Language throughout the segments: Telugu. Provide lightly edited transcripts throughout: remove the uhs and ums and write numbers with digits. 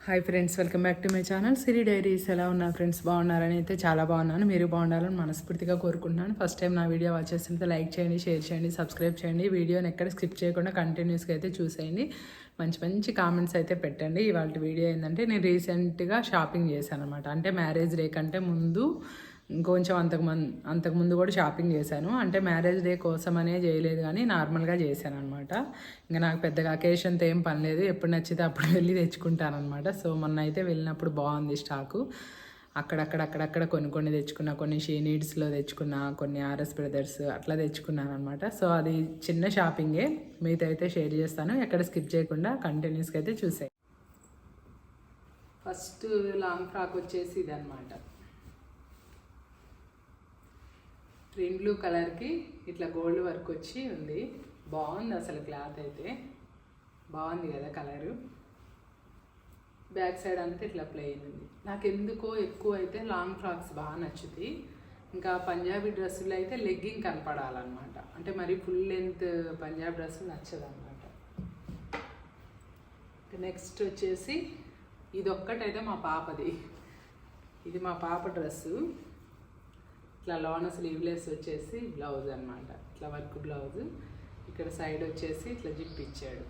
Hi friends, welcome back to my channel Siri diaries. ఎలా ఉన్నారు ఫ్రెండ్స్? బాగున్నారని అయితే చాలా బాగున్నాను. మీరు బాగుండాలని మనస్ఫూర్తిగా కోరుకుంటున్నాను. ఫస్ట్ టైం నా వీడియో వాచ్ చేస్తుంటే లైక్ చేయండి, షేర్ చేయండి, సబ్స్క్రైబ్ చేయండి. వీడియోని ఎక్కడ స్కిప్ చేయకుండా కంటిన్యూస్గా అయితే చూసేయండి. మంచి మంచి కామెంట్స్ అయితే పెట్టండి. ఇవాళ వీడియో ఏంటంటే, నేను రీసెంట్గా షాపింగ్ చేశాను అనమాట. అంటే మ్యారేజ్ డే కంటే ముందు ఇంకొంచెం అంతకుముందు కూడా షాపింగ్ చేశాను. అంటే మ్యారేజ్ డే కోసమనే చేయలేదు, కానీ నార్మల్గా చేశాను అనమాట. ఇంకా నాకు పెద్దగా అకేషన్తో ఏం పని లేదు, ఎప్పుడు నచ్చితే అప్పుడు వెళ్ళి తెచ్చుకుంటాను అనమాట. సో మొన్న అయితే వెళ్ళినప్పుడు బాగుంది స్టాకు. అక్కడక్కడ కొన్ని తెచ్చుకున్నా, కొన్ని షీ నీడ్స్లో తెచ్చుకున్నా, కొన్ని ఆర్ఎస్ బ్రదర్స్ అట్లా తెచ్చుకున్నాను అనమాట. సో అది చిన్న షాపింగే, మీతో అయితే షేర్ చేస్తాను. ఎక్కడ స్కిప్ చేయకుండా కంటిన్యూస్గా అయితే చూసాయి. ఫస్ట్ లాంగ్ ఫ్రాక్ వచ్చేసి ఇది అనమాట. గ్రీన్ బ్లూ కలర్కి ఇట్లా గోల్డ్ వర్క్ వచ్చి ఉంది. బాగుంది అసలు, క్లాత్ అయితే బాగుంది కదా కలరు. బ్యాక్ సైడ్ అంతా ఇట్లా ప్లెయిన్ ఉంది. నాకు ఎందుకో ఎక్కువ అయితే లాంగ్ ఫ్రాక్స్ బాగా నచ్చుతాయి. ఇంకా పంజాబీ డ్రెస్సులు అయితే లెగ్గింగ్ కనపడాలన్నమాట. అంటే మరి ఫుల్ లెంత్ పంజాబీ డ్రెస్సు నచ్చదు అనమాట. నెక్స్ట్ వచ్చేసి ఇది ఒక్కటైతే మా పాపది. ఇది మా పాప డ్రెస్సు. ఇట్లా లోన స్లీవ్లెస్ వచ్చేసి బ్లౌజ్ అనమాట. ఇట్లా వర్క్ బ్లౌజ్. ఇక్కడ సైడ్ వచ్చేసి ఇట్లా జిప్ ఇచ్చాడు.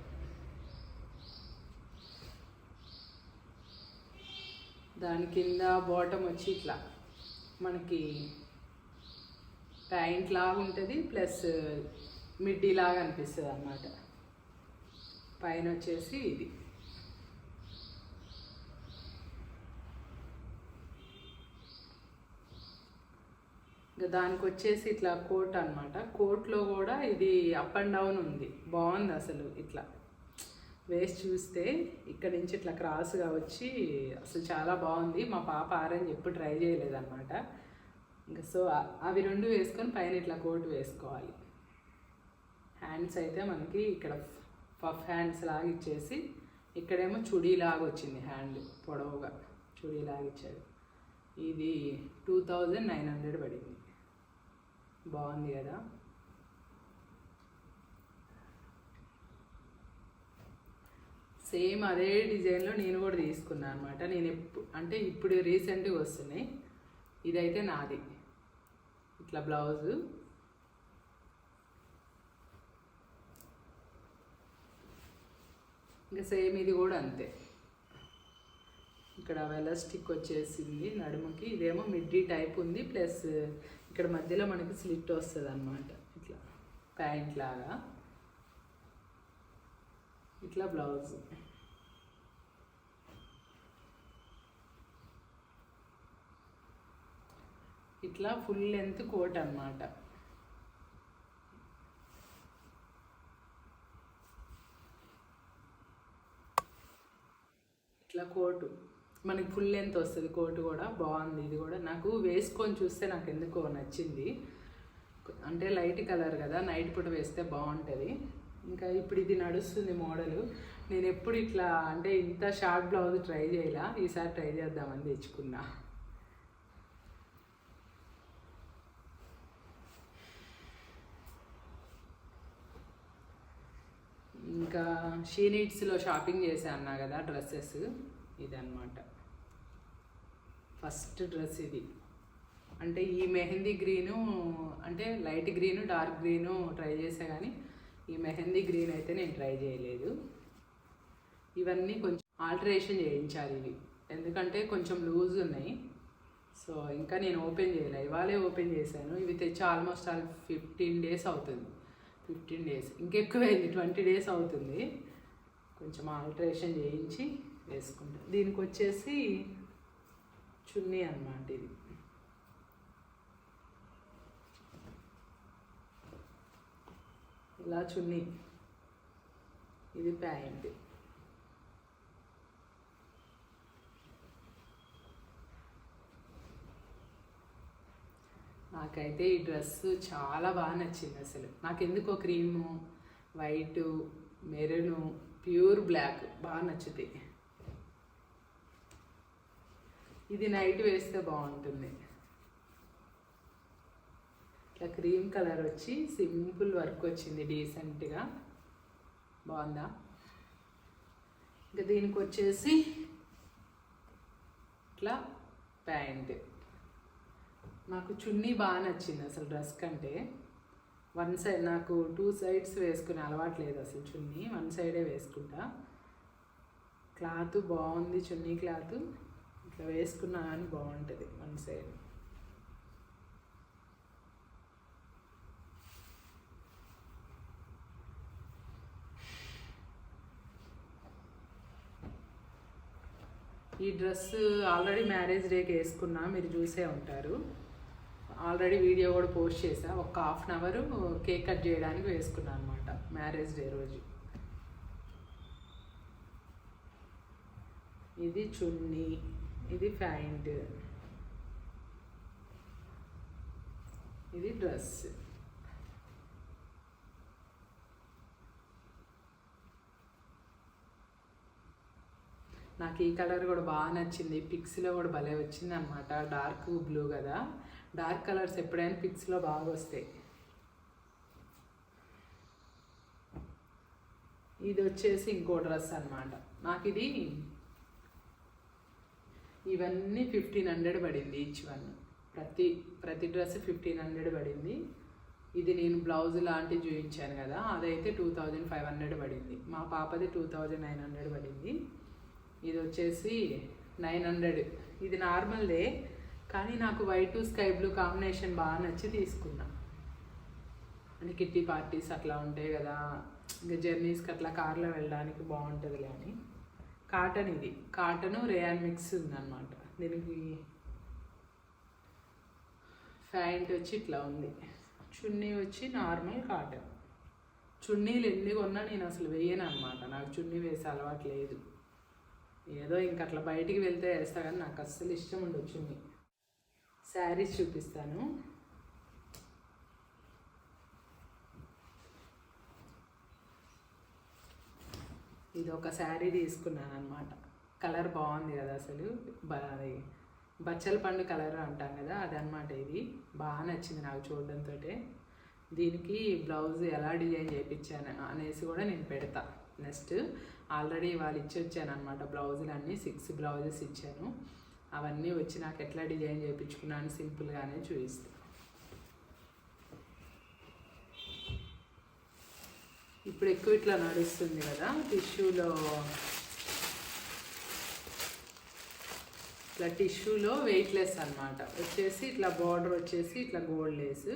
దాని కింద బాటమ్ వచ్చి ఇట్లా మనకి ప్యాంట్ లాగా ఉంటుంది, ప్లస్ మిడ్డీ లాగా అనిపిస్తుంది అన్నమాట. పైన వచ్చేసి ఇది దానికి వచ్చేసి ఇట్లా కోట్ అనమాట. కోట్లో కూడా ఇది అప్ అండ్ డౌన్ ఉంది. బాగుంది అసలు. ఇట్లా వేస్ట్ చూస్తే ఇక్కడ నుంచి ఇట్లా క్రాస్గా వచ్చి అసలు చాలా బాగుంది. మా పాప ఆరెంజ్ ఎప్పుడు ట్రై చేయలేదన్నమాట. ఇంకా సో అవి రెండు వేసుకొని పైన ఇట్లా కోట్ వేసుకోవాలి. హ్యాండ్స్ అయితే మనకి ఇక్కడ పఫ్ హ్యాండ్స్ లాగా ఇచ్చేసి, ఇక్కడేమో చుడీ లాగా వచ్చింది. హ్యాండ్ పొడవుగా చుడీ లాగా ఇచ్చాడు. ఇది 2900 పడింది. బాగుంది కదా. సేమ్ అదే డిజైన్లో నేను కూడా తీసుకున్నాను అనమాట. నేను అంటే ఇప్పుడు రీసెంట్గా వస్తున్నాయి. ఇదైతే నాది. ఇట్లా బ్లౌజు, ఇంకా సేమ్ ఇది కూడా అంతే. ఇక్కడ ఎలాస్టిక్ వచ్చేసింది నడుముకి. ఇదేమో మిడ్డీ టైప్ ఉంది, ప్లస్ ఇక్కడ మధ్యలో మనకి స్లిట్ వస్తుంది అనమాట. ఇట్లా ప్యాంట్ లాగా. ఇట్లా బ్లౌజ్. ఇట్లా ఫుల్ లెంత్ కోట్ అనమాట. ఇట్లా కోటు మనకి ఫుల్ లెంత్ వస్తుంది. కోటు కూడా బాగుంది. ఇది కూడా నాకు వేసుకొని చూస్తే నాకు ఎందుకో నచ్చింది. అంటే లైట్ కలర్ కదా, నైట్ పూట వేస్తే బాగుంటుంది. ఇంకా ఇప్పుడు ఇది నడుస్తుంది మోడలు. నేను ఎప్పుడు ఇట్లా అంటే ఇంత షార్ట్ బ్లౌజ్ ట్రై చేయాల, ఈసారి ట్రై చేద్దామని తెచ్చుకున్నా. ఇంకా షీ నీడ్స్లో షాపింగ్ చేశాను అన్నా కదా డ్రెస్సెస్. ఇదన్నమాట ఫస్ట్ డ్రెస్. ఇది అంటే ఈ మెహందీ గ్రీను, అంటే light green dark green try చేసా, కానీ ఈ మెహందీ గ్రీన్ అయితే నేను ట్రై చేయలేదు. ఇవన్నీ కొంచెం ఆల్టరేషన్ చేయించాలి ఇవి, ఎందుకంటే కొంచెం లూజ్ ఉన్నాయి. సో ఇంకా నేను ఓపెన్ చేయలేదు, ఇవాళే ఓపెన్ చేశాను. ఇవి తెచ్చి ఆల్మోస్ట్ 15 days అవుతుంది. 15 days ఇంకెక్కువైంది, 20 days అవుతుంది. కొంచెం ఆల్టరేషన్ చేయించి వేసుకుంటాను. దీనికి వచ్చేసి చున్నీ అన్నమాట. ఇది ఇలా చున్నీ, ఇది ప్యాంట్. నాకైతే ఈ డ్రెస్ చాలా బాగా నచ్చింది అసలు. నాకెందుకో cream, white, maroon, pure black బాగా నచ్చుతాయి. ఇది నైట్ వేస్తే బాగుంటుంది. ఇట్లా క్రీమ్ కలర్ వచ్చి సింపుల్ వర్క్ వచ్చింది డీసెంట్గా. బాగుందా? ఇంకా దీనికి వచ్చేసి ఇట్లా ప్యాంట్. నాకు చున్నీ బాగా నచ్చింది అసలు డ్రెస్ కంటే. వన్ సైడ్, నాకు 2 సైడ్స్ వేసుకునే అలవాటు లేదు అసలు. చున్నీ 1 సైడే వేసుకుంటా. క్లాత్ బాగుంది, చున్నీ క్లాత్ ఇట్లా వేసుకున్నా కానీ బాగుంటుంది 1 సైడ్. ఈ డ్రెస్ ఆల్రెడీ మ్యారేజ్ డేకి వేసుకున్నా, మీరు చూసే ఉంటారు. ఆల్రెడీ వీడియో కూడా పోస్ట్ చేసా. ఒక ½ అన్ అవర్ కేక్ కట్ చేయడానికి వేసుకున్నాను అనమాట మ్యారేజ్ డే రోజు. ఇది చున్నీ, ఇది ప్యాంట్, ఇది డ్రెస్. నాకు ఈ కలర్ కూడా బాగా నచ్చింది. పిక్స్లో కూడా భలే వచ్చింది అనమాట. డార్క్ బ్లూ కదా, డార్క్ కలర్స్ ఎప్పుడైనా పిక్స్లో బాగా వస్తాయి. ఇది వచ్చేసి ఇంకో డ్రెస్ అనమాట. నాకు ఇది ఇవన్నీ 1500 పడింది ఈచ్ వన్. ప్రతి డ్రెస్ 1500 పడింది. ఇది నేను బ్లౌజ్ లాంటివి చూపించాను కదా, అదైతే 2500 పడింది. మా పాపది 2900 పడింది. ఇది వచ్చేసి 900. ఇది నార్మల్దే, కానీ నాకు వైట్ స్కై బ్లూ కాంబినేషన్ బాగా నచ్చి తీసుకున్నా. అంటే కిట్టి పార్టీస్ అట్లా ఉంటాయి కదా, ఇంకా జర్నీస్కి అట్లా కార్లో వెళ్ళడానికి బాగుంటుంది. కానీ కాటన్, ఇది కాటను రేయాన్ మిక్స్ ఉందన్నమాట. దీనికి ప్యాంట్ వచ్చి ఇట్లా ఉంది, చున్నీ వచ్చి నార్మల్ కాటన్. చున్నీలు ఎన్ని కొన్నా నేను అసలు వేయను అనమాట. నాకు చున్నీ వేసే అలవాటు లేదు. ఏదో ఇంక అట్లా బయటికి వెళ్తే వేస్తా, కానీ నాకు అస్సలు ఇష్టం ఉండదు చున్నీ. శారీస్ చూపిస్తాను. ఇది ఒక శారీ తీసుకున్నాను అనమాట. కలర్ బాగుంది కదా అసలు. బచ్చల పండు కలర్ అంటాం కదా, అదనమాట. ఇది బాగా నచ్చింది నాకు చూడడంతో. దీనికి బ్లౌజ్ ఎలా డిజైన్ చేయించాను అనేసి కూడా నేను పెడతా నెక్స్ట్. ఆల్రెడీ వాళ్ళు ఇచ్చి వచ్చాను అనమాట బ్లౌజులు అన్నీ. 6 బ్లౌజెస్ ఇచ్చాను. అవన్నీ వచ్చి నాకు ఎట్లా డిజైన్ చేయించుకున్నాను సింపుల్గానే చూపిస్తాను. ఇప్పుడు ఎక్కువ ఇట్లా నడుస్తుంది కదా టిష్యూలో, ఇట్లా టిష్యూలో వెయిట్లెస్ అనమాట. వచ్చేసి ఇట్లా బార్డర్ వచ్చేసి ఇట్లా గోల్డ్ లేస్.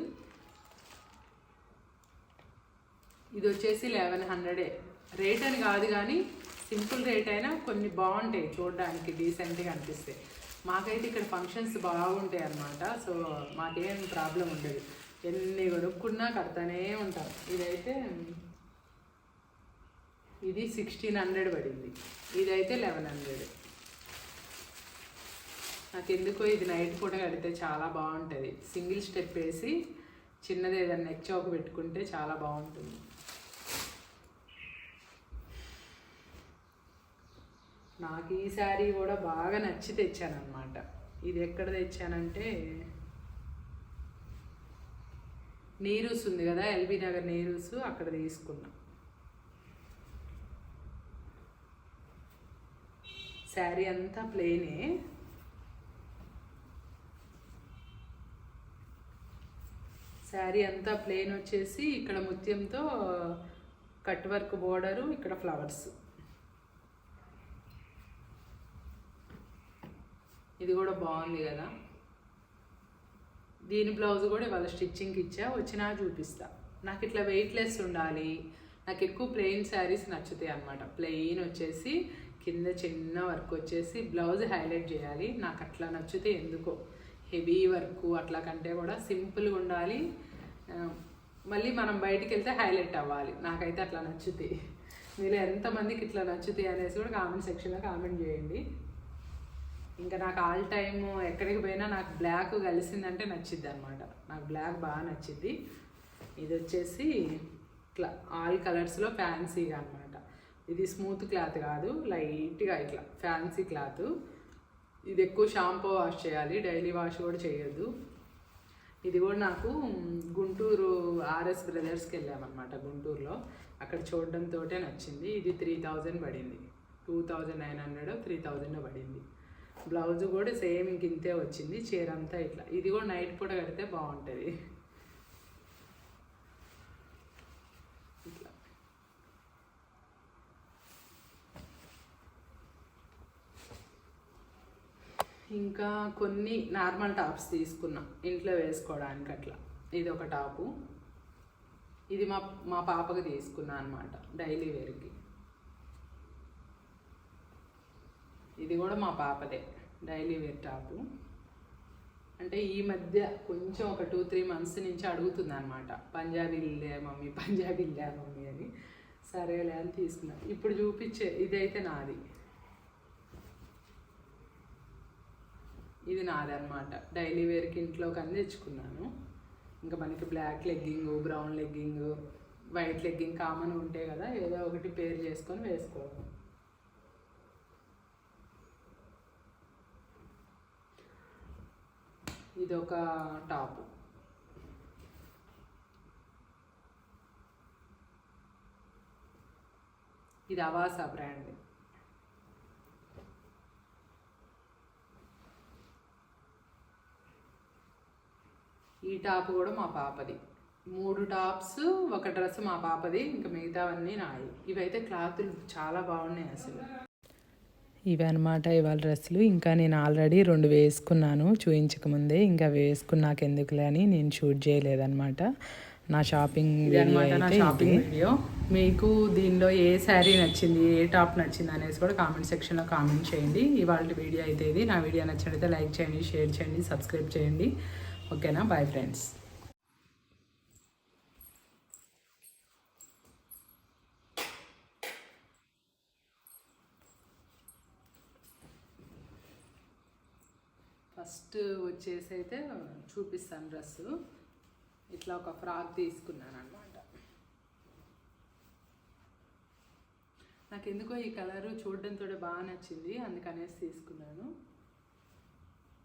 ఇది వచ్చేసి 1100 రేట్ అని కాదు, కానీ సింపుల్ రేట్ అయినా కొన్ని బాగుంటాయి చూడడానికి, డీసెంట్గా అనిపిస్తాయి. మాకైతే ఇక్కడ ఫంక్షన్స్ బాగుంటాయి అన్నమాట. సో మాకేం ప్రాబ్లం ఉండదు, ఎన్ని కొనుక్కున్నా కడతానే ఉంటాం. ఇదైతే ఇది 1600 పడింది, ఇదైతే 1100. నాకు ఎందుకో ఇది నైట్ పూట కడితే చాలా బాగుంటుంది. సింగిల్ స్టెప్ వేసి చిన్నది ఏదైనా నెక్ చౌక్ పెట్టుకుంటే చాలా బాగుంటుంది. నాకు ఈ శారీ కూడా బాగా నచ్చి తెచ్చాను అనమాట. ఇది ఎక్కడ తెచ్చానంటే, నీరూస్ ఉంది కదా, ఎల్బీ నగర్ నీరూస్, అక్కడ తీసుకున్నా. శారీ అంతా ప్లెయినే. శారీ అంతా ప్లెయిన్ వచ్చేసి ఇక్కడ ముత్యంతో కట్ వర్క్ బోర్డరు, ఇక్కడ ఫ్లవర్స్. ఇది కూడా బాగుంది కదా. దీని బ్లౌజ్ కూడా ఇవాళ స్టిచ్చింగ్కి ఇచ్చా, వచ్చినా చూపిస్తా. నాకు ఇట్లా వెయిట్లెస్ ఉండాలి. నాకు ఎక్కువ ప్లెయిన్ శారీస్ నచ్చుతాయి అన్నమాట. ప్లెయిన్ వచ్చేసి కింద చిన్న వర్క్ వచ్చేసి బ్లౌజ్ హైలైట్ చేయాలి. నాకు అట్లా నచ్చితే ఎందుకో హెవీ వర్క్ అట్లా కంటే కూడా సింపుల్గా ఉండాలి. మళ్ళీ మనం బయటికి వెళ్తే హైలైట్ అవ్వాలి. నాకైతే అట్లా నచ్చుతాయి. మీరు ఎంతమందికి ఇట్లా నచ్చుతాయి అనేసి కూడా కామెంట్ సెక్షన్లో కామెంట్ చేయండి. ఇంకా నాకు ఆల్ టైమ్ ఎక్కడికి పోయినా నాకు బ్లాక్ కలిసిందంటే నచ్చిద్ది అనమాట. నాకు బ్లాక్ బాగా నచ్చిద్ది. ఇది వచ్చేసి ఇట్లా ఆల్ కలర్స్లో ఫ్యాన్సీగా అనమాట. ఇది స్మూత్ క్లాత్ కాదు, లైట్గా ఇట్లా ఫ్యాన్సీ క్లాత్. ఇది ఎక్కువ షాంపూ వాష్ చేయాలి, డైలీ వాష్ కూడా చేయొద్దు. ఇది కూడా నాకు గుంటూరు ఆర్ఎస్ బ్రదర్స్కి వెళ్ళామన్నమాట గుంటూరులో. అక్కడ చూడడంతో నచ్చింది. ఇది 3000 పడింది, 2900 3000 పడింది. బ్లౌజ్ కూడా సేమ్ ఇంక ఇంతే వచ్చింది, చీర అంతా ఇట్లా. ఇది కూడా నైట్ పూట కడితే బాగుంటుంది. ఇట్లా ఇంకా కొన్ని నార్మల్ టాప్స్ తీసుకున్నా ఇంట్లో వేసుకోవడానికి అట్లా. ఇది ఒక టాపు, ఇది మా పాపకి తీసుకున్నా అనమాట డైలీ వేర్కి. ఇది కూడా మా పాపదే డైలీ వేర్ టాపు. అంటే ఈ మధ్య కొంచెం ఒక 2-3 మంత్స్ నుంచి అడుగుతుంది అనమాట, పంజాబీలే మమ్మీ, పంజాబీలే మమ్మీ అని. సరేలే అని తీసుకున్నాను. ఇప్పుడు చూపించే ఇదైతే నాది, ఇది నాది అనమాట. డైలీ వేర్కి ఇంట్లోకి అని తెచ్చుకున్నాను. ఇంకా మనకి black legging, brown legging, white legging common ఉంటాయి కదా, ఏదో ఒకటి పేర్ చేసుకొని వేసుకోవడం. ఇదొక టాపు, ఇది అవాసా బ్రాండ్. ఈ టాప్ కూడా మా పాపది. 3 టాప్స్, ఒక డ్రెస్ మా పాపది, ఇంకా మిగతావన్నీ నాయి. ఇవైతే క్లాతులు చాలా బాగున్నాయి అసలు. ఇవి అనమాట ఇవాళ డ్రెస్సులు. ఇంకా నేను ఆల్రెడీ 2 వేసుకున్నాను చూయించకముందే, ఇంకా వేసుకున్నాక ఎందుకులే అని నేను షూట్ చేయలేదన్నమాట. నా షాపింగ్ వీడియో. మీకు దీనిలో ఏ శారీ నచ్చింది, ఏ టాప్ నచ్చింది అనేసి కూడా కామెంట్ సెక్షన్లో కామెంట్ చేయండి. ఇవాళ వీడియో అయితే ఇది. నా వీడియో నచ్చినట్లయితే లైక్ చేయండి, షేర్ చేయండి, సబ్స్క్రైబ్ చేయండి. ఓకేనా? Bye friends. ఫస్ట్ వచ్చేసి అయితే చూపిస్తాను డ్రెస్సు. ఇట్లా ఒక ఫ్రాక్ తీసుకున్నాను అనమాట. నాకు ఎందుకో ఈ కలరు చూడడంతో బాగా నచ్చింది, అందుకనేసి తీసుకున్నాను.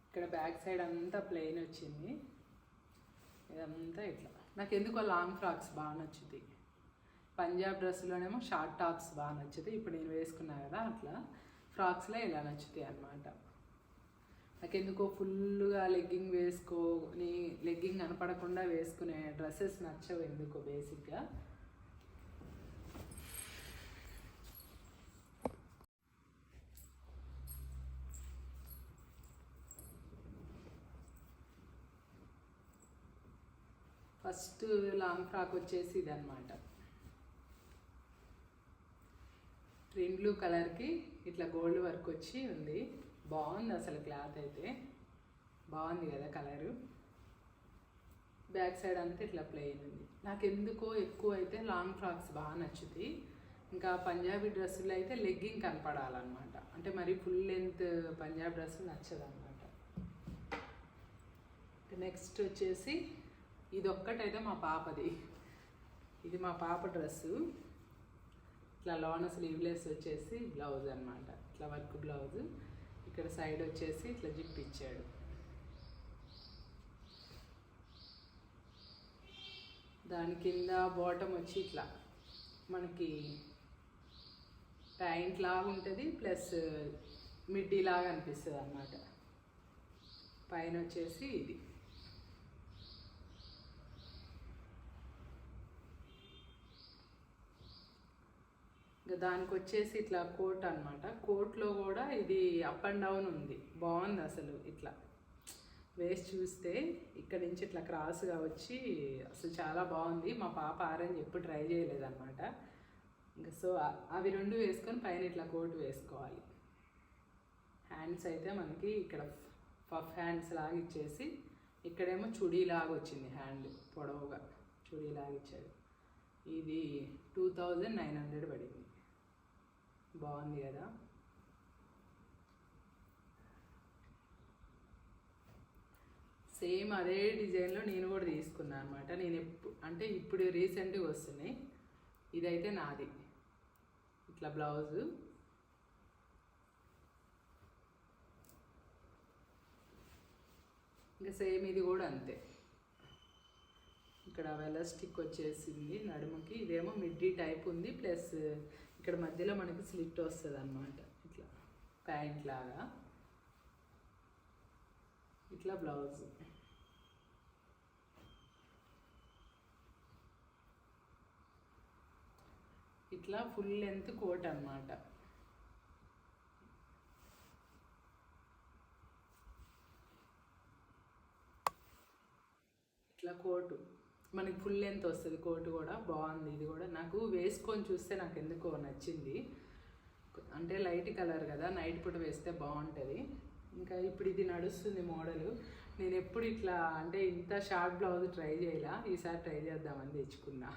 ఇక్కడ బ్యాక్ సైడ్ అంతా ప్లెయిన్ వచ్చింది, ఇదంతా ఇట్లా. నాకు ఎందుకో లాంగ్ ఫ్రాక్స్ బాగా నచ్చుతుంది. పంజాబ్ డ్రెస్సులోనేమో షార్ట్ టాప్స్ బాగా నచ్చుతాయి. ఇప్పుడు నేను వేసుకున్నా కదా అట్లా, ఫ్రాక్స్లో ఇలా నచ్చుతాయి అన్నమాట. నాకెందుకో ఫుల్గా లెగ్గింగ్ వేసుకొని, లెగ్గింగ్ కనపడకుండా వేసుకునే డ్రెస్సెస్ నచ్చవు ఎందుకో బేసిక్గా. ఫస్ట్ లాంగ్ ఫ్రాక్ వచ్చేసి ఇది అనమాట. గ్రీన్ బ్లూ కలర్కి ఇట్లా గోల్డ్ వర్క్ వచ్చి ఉంది. బాగుంది అసలు, క్లాత్ అయితే బాగుంది కదా కలరు. బ్యాక్ సైడ్ అంతా ఇట్లా ప్లెయిన్ ఉంది. నాకు ఎందుకో ఎక్కువ అయితే లాంగ్ ఫ్రాక్స్ బాగా నచ్చుతాయి. ఇంకా పంజాబీ డ్రెస్సులు అయితే లెగ్గింగ్ కనపడాలన్నమాట. అంటే మరి ఫుల్ లెంత్ పంజాబ్ డ్రెస్సు నచ్చదు అనమాట. నెక్స్ట్ వచ్చేసి ఇది ఒక్కటైతే మా పాపది. ఇది మా పాప డ్రెస్సు. ఇట్లా లోన స్లీవ్లెస్ వచ్చేసి బ్లౌజ్ అనమాట, ఇట్లా వర్క్ బ్లౌజ్. ఇక్కడ సైడ్ వచ్చేసి ఇట్లా జిప్ ఇచ్చాడు. దాని కింద బాటమ్ వచ్చి ఇట్లా మనకి ప్యాంట్ లాగా ఉంటుంది, ప్లస్ మిడ్డీ లాగా అనిపిస్తుంది అన్నమాట. పైన వచ్చేసి ఇది. దానికి వచ్చేసి ఇట్లా కోట్ అనమాట. కోట్లో కూడా ఇది అప్ అండ్ డౌన్ ఉంది, బాగుంది అసలు. ఇట్లా వేసి చూస్తే ఇక్కడ నుంచి ఇట్లా క్రాస్గా వచ్చి అసలు చాలా బాగుంది. మా పాప ఆరెంజ్ ఎప్పుడు ట్రై చేయలేదన్నమాట. ఇంకా సో అవి 2 వేసుకొని పైన ఇట్లా కోట్ వేసుకోవాలి. హ్యాండ్స్ అయితే మనకి ఇక్కడ పఫ్ హ్యాండ్స్ లాగా ఇచ్చేసి, ఇక్కడేమో చుడీ లాగా వచ్చింది, హ్యాండ్ పొడవుగా చుడీ లాగా ఇచ్చాడు. ఇది 2900 పడింది. బాగుంది కదా. సేమ్ అదే డిజైన్లో నేను కూడా తీసుకున్నాను అనమాట. నేను అంటే ఇప్పుడు రీసెంట్గా వస్తున్నాయి. ఇదైతే నాది, ఇట్లా బ్లౌజు. ఇంకా సేమ్ ఇది కూడా అంతే. ఇక్కడ ఎలాస్టిక్ వచ్చేసింది నడుముకి. ఇదేమో మిడ్డీ టైప్ ఉంది, ప్లస్ ఇక్కడ మధ్యలో మనకి స్లిట్ వస్తుంది అన్నమాట, ఇట్లా ప్యాంట్ లాగా. ఇట్లా బ్లౌజ్. ఇట్లా ఫుల్ లెంత్ కోట్ అన్నమాట. ఇట్లా కోటు మనకి ఫుల్ లెంత్ వస్తుంది. కోటు కూడా బాగుంది. ఇది కూడా నాకు వేసుకొని చూస్తే నాకు ఎందుకో నచ్చింది. అంటే లైట్ కలర్ కదా, నైట్ పూట వేస్తే బాగుంటుంది. ఇంకా ఇప్పుడు ఇది నడుస్తుంది మోడలు. నేను ఎప్పుడు ఇట్లా అంటే ఇంత షార్ట్ బ్లౌజ్ ట్రై చేయాల, ఈసారి ట్రై చేద్దామని తెచ్చుకున్నా.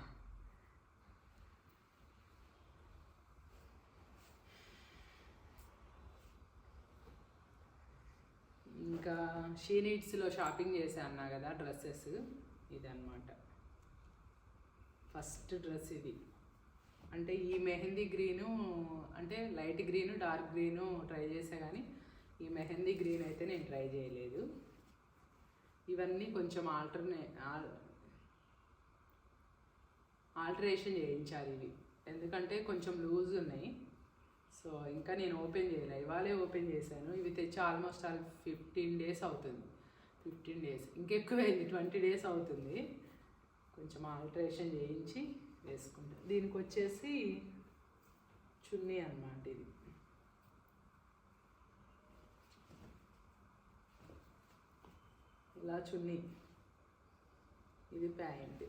ఇంకా షీ నీడ్స్లో షాపింగ్ చేశాను అన్నా కదా డ్రెస్సెస్, ఇదన్నమాట ఫస్ట్ డ్రెస్ ఇది. అంటే ఈ మెహందీ గ్రీను అంటే light green dark green try చేసా కానీ ఈ మెహందీ గ్రీన్ అయితే నేను ట్రై చేయలేదు. ఇవన్నీ కొంచెం ఆల్టరేషన్ చేయించాలి ఇవి, ఎందుకంటే కొంచెం లూజ్ ఉన్నాయి. సో ఇంకా నేను ఓపెన్ చేయలే, ఇవాళే ఓపెన్ చేశాను. ఇవి తెచ్చి ఆల్మోస్ట్ 15 days అవుతుంది. 15 days ఇంకెక్కువైంది, 20 days అవుతుంది. కొంచెం ఆల్టరేషన్ చేయించి వేసుకుంటాను. దీనికి వచ్చేసి చున్నీ అన్నమాట. ఇది ఇలా చున్నీ, ఇది ప్యాంట్.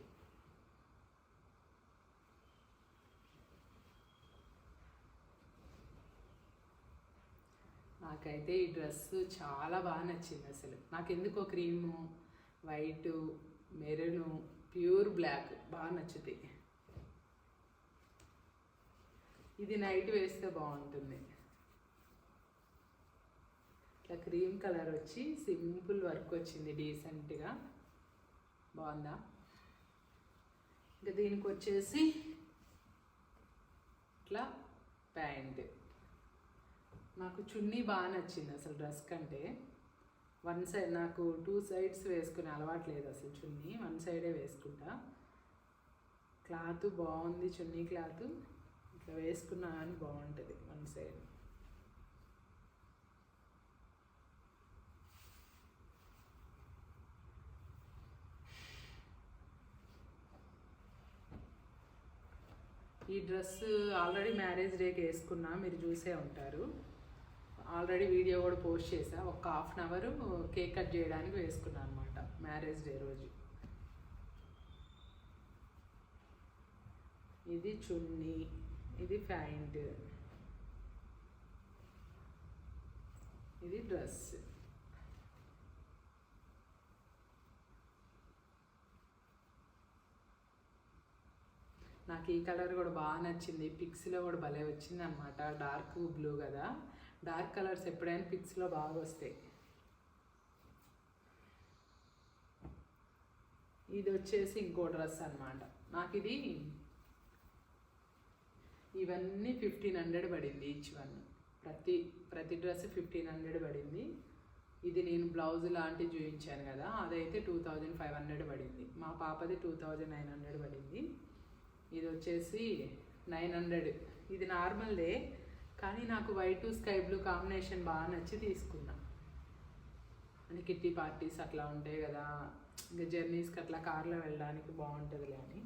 నాకైతే ఈ డ్రెస్ చాలా బాగా నచ్చింది అసలు. నాకెందుకో cream, white, maroon, pure black బాగా నచ్చుతాయి. ఇది నైట్ వేస్తే బాగుంటుంది. ఇట్లా క్రీమ్ కలర్ వచ్చి సింపుల్ వర్క్ వచ్చింది, డీసెంట్గా బాగుందా. ఇంకా దీనికి వచ్చేసి ఇట్లా ప్యాంట్. నాకు చున్నీ బాగా నచ్చింది అసలు డ్రెస్ కంటే. వన్ సైడ్, నాకు 2 sides వేసుకునే అలవాటు లేదు అసలు. చున్నీ 1 side వేసుకుంటా. క్లాత్ బాగుంది, చున్నీ క్లాత్ ఇట్లా వేసుకున్నా అని బాగుంటుంది 1 side. ఈ డ్రెస్ ఆల్రెడీ మ్యారేజ్ డేకి వేసుకున్నా, మీరు చూసే ఉంటారు. ఆల్రెడీ వీడియో కూడా పోస్ట్ చేసా. ఒక 1/2 hour కేక్ కట్ చేయడానికి వేసుకున్నాను అనమాట మ్యారేజ్ డే రోజు. ఇది చున్నీ, ఇది ప్యాంట్, ఇది డ్రెస్. నాకు ఈ కలర్ కూడా బాగా నచ్చింది. పిక్స్లో కూడా భలే వచ్చింది అనమాట. డార్క్ బ్లూ కదా, డార్క్ కలర్స్ ఎప్పుడైనా పిక్స్లో బాగా వస్తాయి. ఇది వచ్చేసి ఇంకో డ్రెస్ అనమాట. నాకు ఇది ఇవన్నీ 1500 పడింది ఈచ్ వన్. ప్రతి డ్రెస్ 1500 పడింది. ఇది నేను బ్లౌజ్ లాంటివి చూపించాను కదా, అదైతే 2500 పడింది. మా పాపది 2900 పడింది. ఇది వచ్చేసి 900. ఇది నార్మల్దే కానీ నాకు వైట్ స్కై బ్లూ కాంబినేషన్ బాగా నచ్చి తీసుకున్నా. అంటే కిట్టి పార్టీస్ అట్లా ఉంటాయి కదా, ఇంకా జర్నీస్కి అట్లా కార్లో వెళ్ళడానికి బాగుంటుందిలే అని.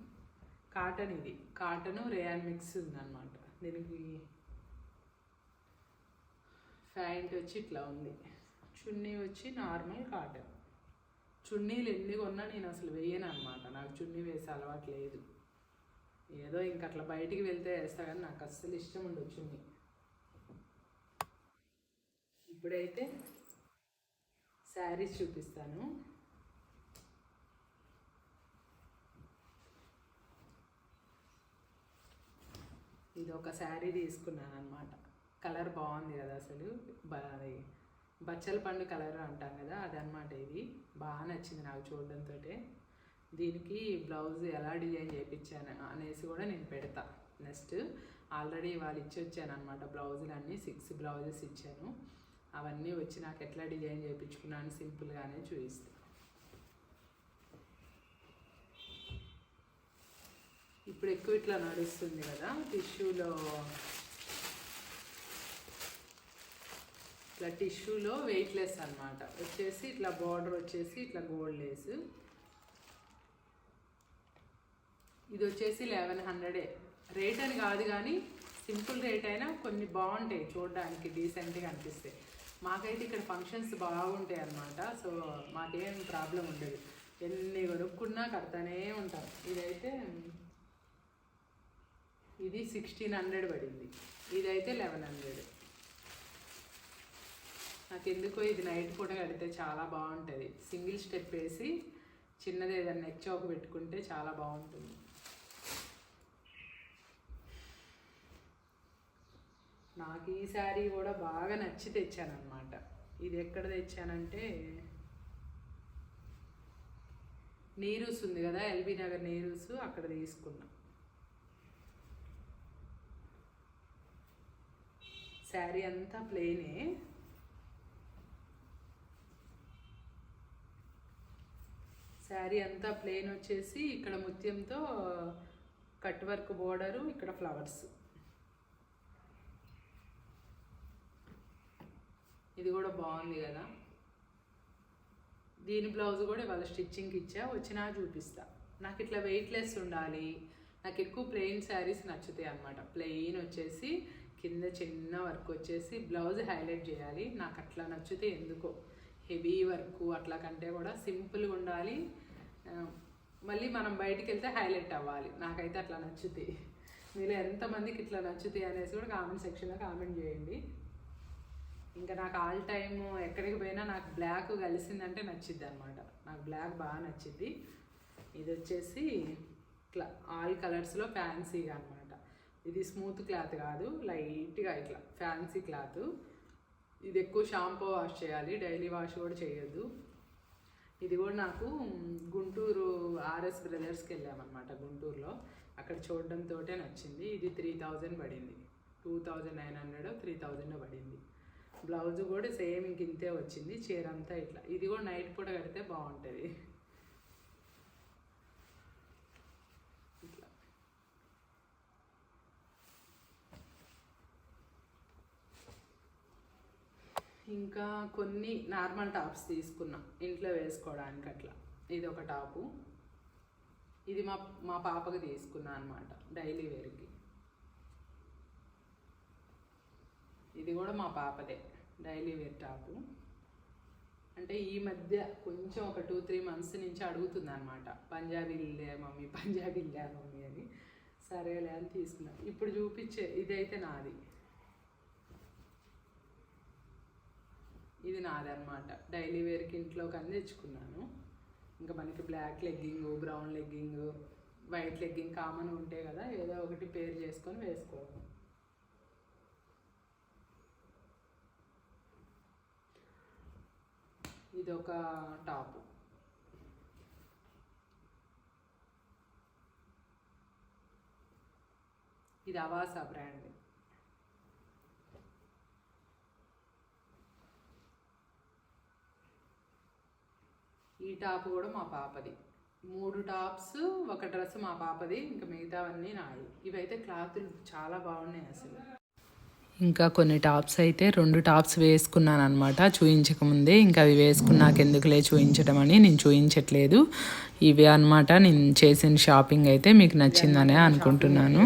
కాటన్, ఇది కాటను రేయాన్ మిక్స్ ఉందన్నమాట. దీనికి ప్యాంట్ వచ్చి ఇట్లా ఉంది. చున్నీ వచ్చి నార్మల్ కాటన్. చున్నీలు ఎన్ని కొన్నా నేను అసలు వేయను అనమాట. నాకు చున్నీ వేసే అలవాటు లేదు. ఏదో ఇంక అట్లా బయటికి వెళ్తే వేస్తా కానీ నాకు అస్సలు ఇష్టం ఉండదు చున్నీ. ఇప్పుడైతే శారీస్ చూపిస్తాను. ఇది ఒక శారీ తీసుకున్నాను అనమాట. కలర్ బాగుంది కదా అసలు, బచ్చల పండు కలర్ అంటాం కదా అదనమాట. ఇది బాగా నచ్చింది నాకు చూడడంతో. దీనికి బ్లౌజ్ ఎలా డిజైన్ చేయించాను అనేసి కూడా నేను పెడతా నెక్స్ట్. ఆల్రెడీ వాళ్ళు ఇచ్చి వచ్చాను అనమాట బ్లౌజులు అన్నీ. 6 బ్లౌజెస్ ఇచ్చాను. అవన్నీ వచ్చి నాకు ఎట్లా డిజైన్ చేయించుకున్నాను సింపుల్గానే చూపిస్తాను. ఇప్పుడు ఎక్కువ ఇట్లా నడుస్తుంది కదా టిష్యూలో, ఇట్లా టిష్యూలో వెయిట్లెస్ అనమాట. వచ్చేసి ఇట్లా బార్డర్ వచ్చేసి ఇట్లా గోల్డ్ లేస్. ఇది వచ్చేసి 1100 రేట్ అని కాదు కానీ సింపుల్ రేట్ అయినా కొన్ని బాగుంటాయి, చూడడానికి డీసెంట్గా అనిపిస్తాయి. మాకైతే ఇక్కడ ఫంక్షన్స్ బాగుంటాయి అన్నమాట. సో మాకేం ప్రాబ్లం ఉండదు, ఎన్ని కొనుక్కున్నా కడతానే ఉంటాం. ఇదైతే ఇది 1600 పడింది, ఇదైతే 1100. నాకు ఎందుకో ఇది నైట్ పూట కడితే చాలా బాగుంటుంది. సింగిల్ స్టెప్ వేసి చిన్నది ఏదైనా నెక్ చౌక్ పెట్టుకుంటే చాలా బాగుంటుంది. నాకు ఈ శారీ కూడా బాగా నచ్చి తెచ్చాను అనమాట. ఇది ఎక్కడ తెచ్చానంటే నీరూస్ ఉంది కదా, ఎల్బీ నగర్ నీరూస్, అక్కడ తీసుకున్నా. శారీ అంతా ప్లెయినే, శారీ అంతా ప్లెయిన్ వచ్చేసి ఇక్కడ ముత్యంతో కట్ వర్క్ బోర్డరు, ఇక్కడ ఫ్లవర్స్. ఇది కూడా బాగుంది కదా. దీని బ్లౌజ్ కూడా వాళ్ళ స్టిచ్చింగ్కి ఇచ్చా, వచ్చినా చూపిస్తా. నాకు ఇట్లా వెయిట్లెస్ ఉండాలి, నాకు ఎక్కువ ప్లెయిన్ శారీస్ నచ్చుతాయి అన్నమాట. ప్లెయిన్ వచ్చేసి కింద చిన్న వర్క్ వచ్చేసి బ్లౌజ్ హైలైట్ చేయాలి, నాకు అట్లా నచ్చితే. ఎందుకో హెవీ వర్క్ అట్లా కంటే కూడా సింపుల్గా ఉండాలి, మళ్ళీ మనం బయటికి వెళ్తే హైలైట్ అవ్వాలి. నాకైతే అట్లా నచ్చుతాయి. మీరు ఎంతమందికి ఇట్లా నచ్చుతాయి అనేసి కూడా కామెంట్ సెక్షన్లో కామెంట్ చేయండి. ఇంకా నాకు ఆల్ టైమ్ ఎక్కడికి పోయినా నాకు బ్లాక్ కలిసిందంటే నచ్చిద్ది అనమాట. నాకు బ్లాక్ బాగా నచ్చిద్ది. ఇది వచ్చేసి ఇట్లా ఆల్ కలర్స్లో ఫ్యాన్సీగా అనమాట. ఇది స్మూత్ క్లాత్ కాదు, లైట్గా ఇట్లా ఫ్యాన్సీ క్లాత్. ఇది ఎక్కువ షాంపూ వాష్ చేయాలి, డైలీ వాష్ కూడా చేయొద్దు. ఇది కూడా నాకు గుంటూరు ఆర్ఎస్ బ్రదర్స్కి వెళ్ళామన్నమాట. గుంటూరులో అక్కడ చూడడంతో నచ్చింది. ఇది 3000 పడింది, 2900 3000 పడింది. బ్లౌజ్ కూడా సేమ్ ఇంతే వచ్చింది, చీర అంతా ఇట్లా. ఇది కూడా నైట్ పూట కడితే బాగుంటుంది. ఇట్లా ఇంకా కొన్ని నార్మల్ టాప్స్ తీసుకున్నా ఇంట్లో వేసుకోవడానికి అట్లా. ఇది ఒక టాపు, ఇది మా పాపకి తీసుకున్నా అనమాట డైలీ వేర్కి. ఇది కూడా మా పాపదే డైలీ వేర్ టాపు. అంటే ఈ మధ్య కొంచెం ఒక 2-3 months నుంచి అడుగుతుంది అనమాట, పంజాబీలే మమ్మీ, పంజాబీలే మమ్మీ అని. సరేలే అని తీసుకున్నా. ఇప్పుడు చూపించే ఇదైతే నాది, ఇది నాదనమాట. డైలీ వేర్కి ఇంట్లోకి అని తెచ్చుకున్నాను. ఇంకా మనకి black legging, brown legging, white legging common ఉంటాయి కదా, ఏదో ఒకటి పేర్ చేసుకొని వేసుకోవడం. ఇది ఒక టాపు, ఇది అవాసా బ్రాండ్. ఈ టాప్ కూడా మా పాపది. 3 టాప్స్, ఒక డ్రెస్ మా పాపది, ఇంకా మిగతావన్నీ నాయి. ఇవైతే క్లాతులు చాలా బాగున్నాయి అసలు. ఇంకా కొన్ని టాప్స్ అయితే 2 టాప్స్ వేసుకున్నాను అనమాట చూయించకముందే. ఇంకా అవి వేసుకున్నాక ఎందుకులే చూయించడం అని నేను చూయించట్లేదు. ఇవే అనమాట నేను చేసిన షాపింగ్. అయితే మీకు నచ్చిందనే అనుకుంటున్నాను.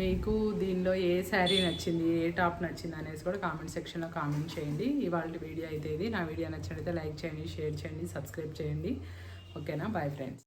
మీకు దీనిలో ఏ శారీ నచ్చింది, ఏ టాప్ నచ్చింది అనేసి కూడా కామెంట్ సెక్షన్లో కామెంట్ చేయండి. ఇవాళ వీడియో అయితే ఇది. నా వీడియో నచ్చినట్లయితే లైక్ చేయండి, షేర్ చేయండి, సబ్స్క్రైబ్ చేయండి. ఓకేనా? Bye friends.